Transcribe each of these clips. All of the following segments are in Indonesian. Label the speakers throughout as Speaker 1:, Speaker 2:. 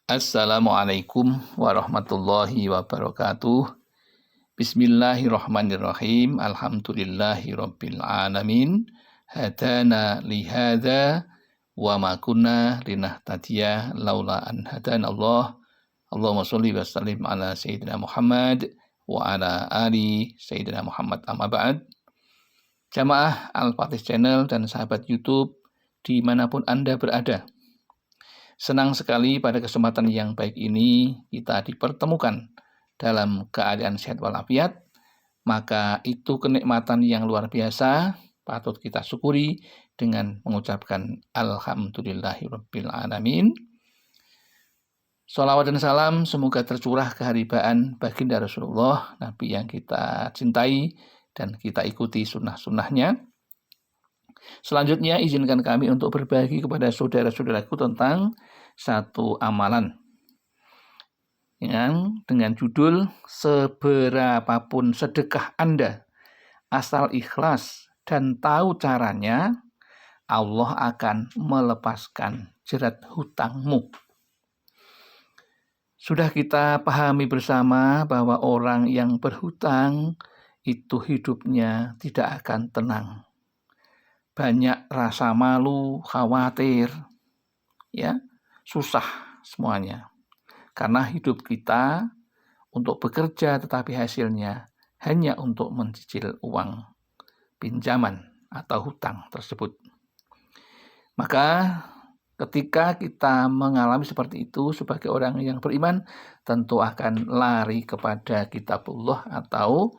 Speaker 1: Assalamualaikum warahmatullahi wabarakatuh. Bismillahirrahmanirrahim. Alhamdulillahirabbil alamin. Hadana li hadza wa ma kunna linahtadiya laula an hadanallah. Allahumma shalli wa sallim ala sayyidina Muhammad wa ala ali sayyidina Muhammad, amma ba'd. Jamaah Al-Fatih Channel dan sahabat YouTube dimanapun Anda berada. Senang sekali pada kesempatan yang baik ini kita dipertemukan dalam keadaan sehat walafiat, maka itu kenikmatan yang luar biasa, patut kita syukuri dengan mengucapkan Alhamdulillahirabbil alamin. Shalawat dan salam semoga tercurah keharibaan baginda Rasulullah, Nabi yang kita cintai dan kita ikuti sunnah-sunnahnya. Selanjutnya izinkan kami untuk berbagi kepada saudara-saudaraku tentang satu amalan yang dengan judul seberapapun sedekah Anda asal ikhlas dan tahu caranya, Allah akan melepaskan jerat hutangmu. Sudah kita pahami bersama bahwa orang yang berhutang itu hidupnya tidak akan tenang. Banyak rasa malu, khawatir, ya, susah semuanya. Karena hidup kita untuk bekerja tetapi hasilnya hanya untuk mencicil uang pinjaman atau hutang tersebut. Maka ketika kita mengalami seperti itu sebagai orang yang beriman, tentu akan lari kepada kitabullah atau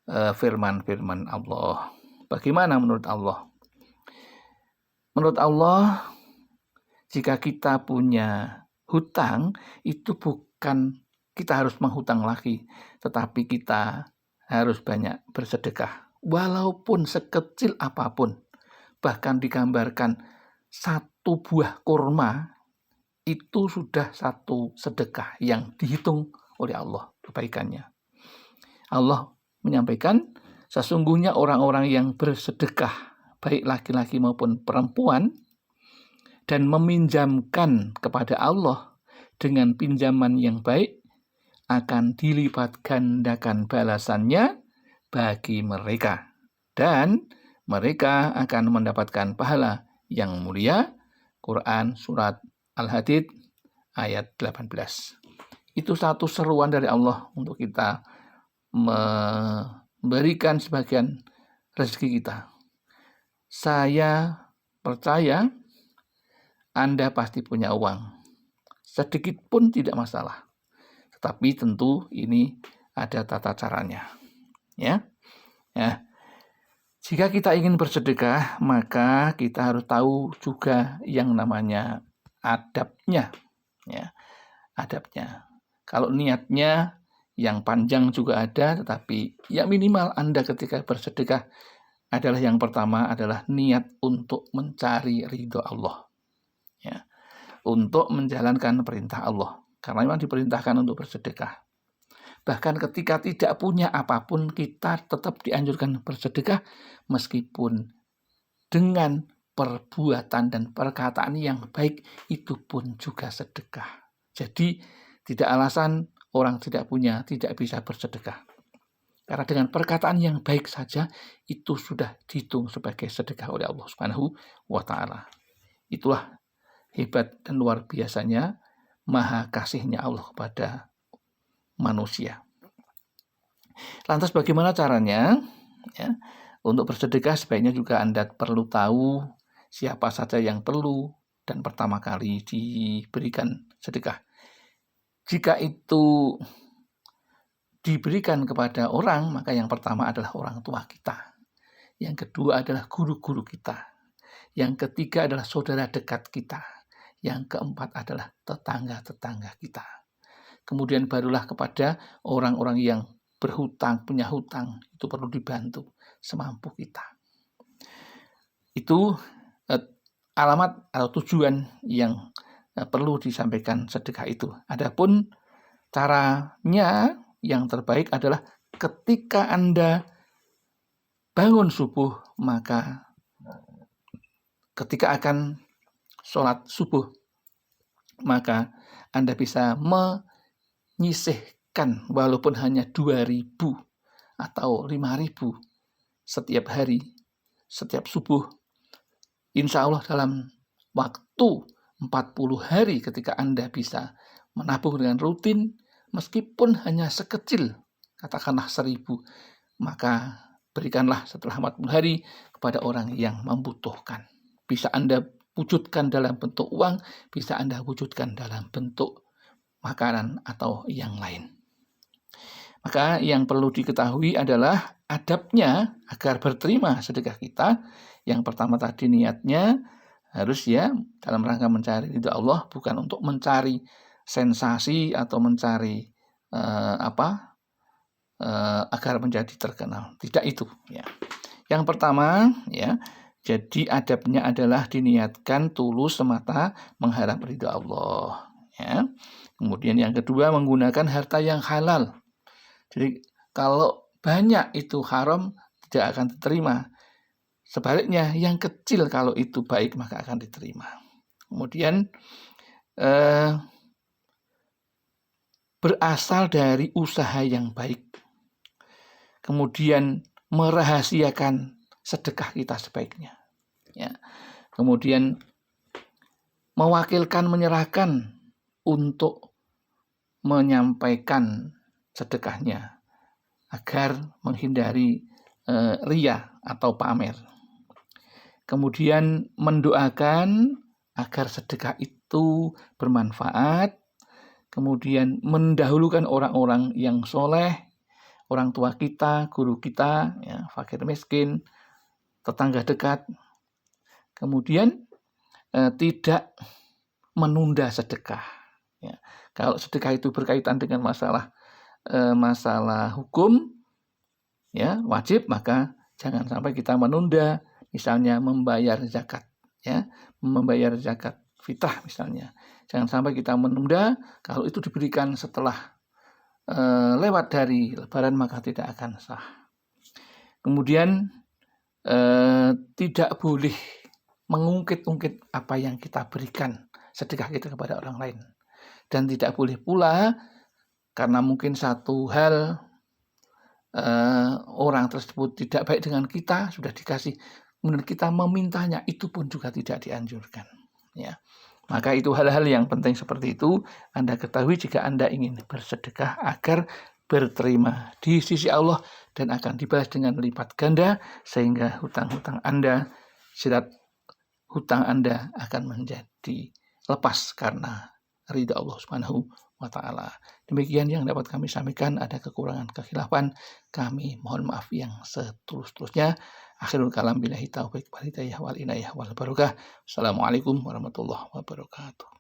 Speaker 1: firman-firman Allah. Bagaimana menurut Allah? Menurut Allah, jika kita punya hutang, itu bukan kita harus menghutang lagi, tetapi kita harus banyak bersedekah. Walaupun sekecil apapun, bahkan digambarkan satu buah kurma, itu sudah satu sedekah yang dihitung oleh Allah kebaikannya. Allah menyampaikan, sesungguhnya orang-orang yang bersedekah, baik laki-laki maupun perempuan, dan meminjamkan kepada Allah dengan pinjaman yang baik, akan dilipat gandakan balasannya bagi mereka. Dan mereka akan mendapatkan pahala yang mulia. Quran Surat Al-Hadid ayat 18. Itu satu seruan dari Allah untuk kita memberikan sebagian rezeki kita. Saya percaya Anda pasti punya uang. Sedikit pun tidak masalah. Tetapi tentu ini ada tata caranya. Ya. Jika kita ingin bersedekah, maka kita harus tahu juga yang namanya adabnya. Ya. Adabnya. Kalau niatnya yang panjang juga ada, tetapi ya minimal Anda ketika bersedekah adalah yang pertama adalah niat untuk mencari ridho Allah, ya, untuk menjalankan perintah Allah, karena memang diperintahkan untuk bersedekah. Bahkan ketika tidak punya apapun, kita tetap dianjurkan bersedekah meskipun dengan perbuatan dan perkataan yang baik, itu pun juga sedekah. Jadi tidak alasan orang tidak punya tidak bisa bersedekah. Karena dengan perkataan yang baik saja itu sudah dihitung sebagai sedekah oleh Allah Subhanahu wa Ta'ala. Itulah hebat dan luar biasanya maha kasihnya Allah kepada manusia. Lantas bagaimana caranya? Ya, untuk bersedekah sebaiknya juga Anda perlu tahu siapa saja yang perlu dan pertama kali diberikan sedekah. Jika itu diberikan kepada orang, maka yang pertama adalah orang tua kita. Yang kedua adalah guru-guru kita. Yang ketiga adalah saudara dekat kita. Yang keempat adalah tetangga-tetangga kita. Kemudian barulah kepada orang-orang yang berhutang, punya hutang, itu perlu dibantu semampu kita. Itu alamat atau tujuan yang perlu disampaikan sedekah itu. Adapun caranya yang terbaik adalah ketika Anda bangun subuh, maka ketika akan sholat subuh, maka Anda bisa menyisihkan walaupun hanya 2.000 atau 5.000 setiap hari, setiap subuh. Insya Allah dalam waktu 40 hari ketika Anda bisa menabung dengan rutin, meskipun hanya sekecil, katakanlah 1.000, maka berikanlah setelah 40 hari kepada orang yang membutuhkan. Bisa Anda wujudkan dalam bentuk uang, bisa Anda wujudkan dalam bentuk makanan atau yang lain. Maka yang perlu diketahui adalah adabnya agar berterima sedekah kita. Yang pertama tadi niatnya harus ya dalam rangka mencari ridha Allah, bukan untuk mencari sensasi atau mencari agar menjadi terkenal. Tidak itu ya. Yang pertama ya, jadi adabnya adalah diniatkan tulus semata mengharap ridha Allah ya. Kemudian yang kedua, menggunakan harta yang halal. Jadi kalau banyak itu haram tidak akan diterima. Sebaliknya yang kecil kalau itu baik maka akan diterima. Kemudian berasal dari usaha yang baik. Kemudian merahasiakan sedekah kita sebaiknya. Ya. Kemudian mewakilkan, menyerahkan untuk menyampaikan sedekahnya agar menghindari ria atau pamer. Kemudian mendoakan agar sedekah itu bermanfaat. Kemudian mendahulukan orang-orang yang soleh, orang tua kita, guru kita, ya, fakir miskin, tetangga dekat. Kemudian tidak menunda sedekah. Ya. Kalau sedekah itu berkaitan dengan masalah hukum, ya wajib, maka jangan sampai kita menunda. Misalnya membayar zakat, ya, membayar zakat fitrah misalnya. Jangan sampai kita menunda. Kalau itu diberikan setelah lewat dari Lebaran maka tidak akan sah. Kemudian tidak boleh mengungkit-ungkit apa yang kita berikan sedekah kita kepada orang lain. Dan tidak boleh pula karena mungkin satu hal orang tersebut tidak baik dengan kita, sudah dikasih, kemudian kita memintanya, itu pun juga tidak dianjurkan. Ya. Maka itu hal-hal yang penting seperti itu Anda ketahui jika Anda ingin bersedekah agar berterima di sisi Allah dan akan dibalas dengan lipat ganda, sehingga hutang-hutang Anda, syarat hutang Anda akan menjadi lepas karena ridha Allah Subhanahu wa ta'ala. Demikian yang dapat kami sampaikan. Ada kekurangan kekhilafan, kami mohon maaf yang setulus-tulusnya. Akhirul kalam billahi taufiq wal hidayah wal inayah wal barakah. Assalamualaikum warahmatullahi wabarakatuh.